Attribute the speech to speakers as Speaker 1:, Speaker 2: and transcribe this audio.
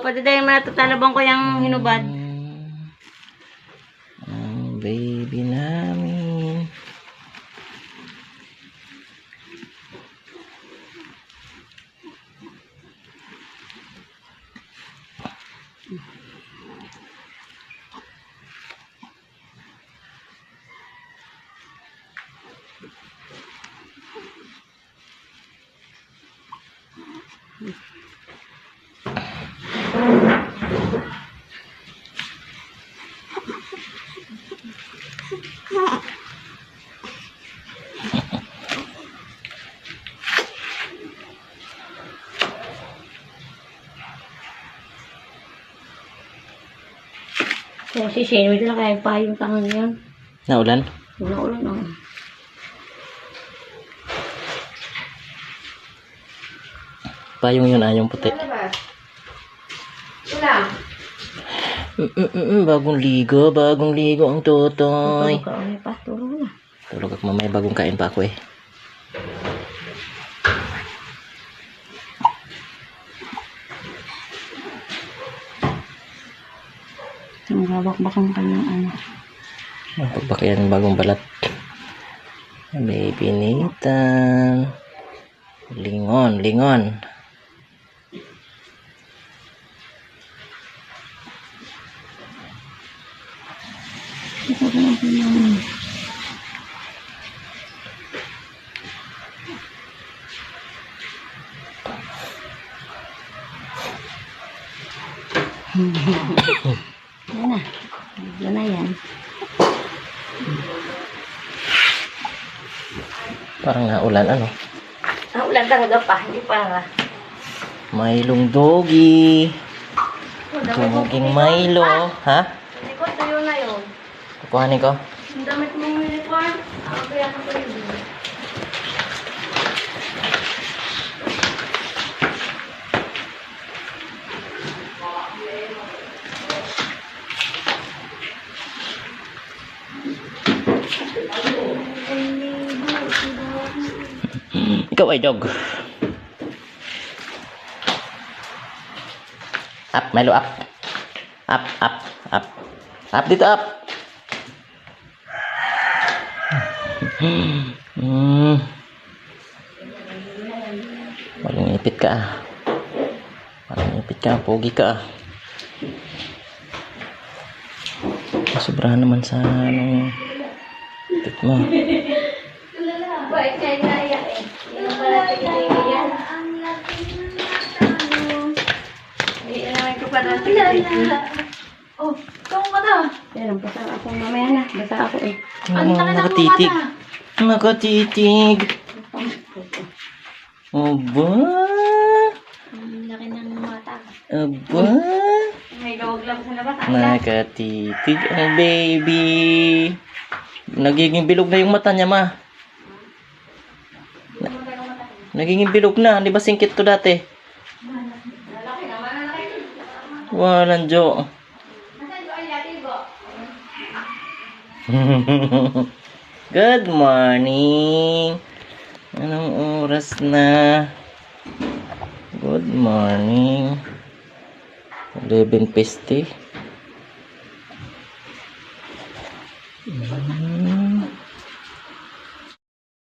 Speaker 1: pati dahil matatalabang ko yung hinubad.
Speaker 2: Ang baby namin.
Speaker 1: Kaya si Shane, may dala kaya pa yung tangan yan.
Speaker 2: Naulan?
Speaker 1: Naulan ako.
Speaker 2: Payong yun, yung puti.
Speaker 1: Wala.
Speaker 2: Bagong ligo ang totoy.
Speaker 1: Tulog ka, tulog na.
Speaker 2: Tulog ako mamaya, bagong kain pa ako eh.
Speaker 1: Nagabakbak ang kanyang ano.
Speaker 2: Pagbakyan ng bagong balat. Baby Nathan. Lingon.
Speaker 1: Yan na yan.
Speaker 2: Parang naulan, ano?
Speaker 1: Ulan talaga pa, hindi pa.
Speaker 2: Milong doggy. Doging Milo. Ha?
Speaker 1: Hindi ko, tayo na yun.
Speaker 2: Kukuhanin ko.
Speaker 1: Ang damit mong uniform. Kaya ka pa yun.
Speaker 2: Ikaw ay dog. Up, Milo, up. Up. Up dito, up. Walang ipit ka ah. Pogi ka ah. Sobrahan naman sa anong ipit mo.
Speaker 1: Bakit kaya naiyak eh? Yung pala pinaiyak. Hindi naman ko pa natin. Oh, ikaw ka na. Yan, basa ako mamaya na. Basa ako eh.
Speaker 2: Nakatitig. Nakatitig. Aba.
Speaker 1: Ang laki ng mata.
Speaker 2: Aba.
Speaker 1: May gawag lang sa labas.
Speaker 2: Nakatitig ang baby. Nagiging bilog na yung mata niya, ma. Nagiging bilog na. Di ba singkit to dati? Walang jo. Good morning. Anong oras na? Good morning. 11:50.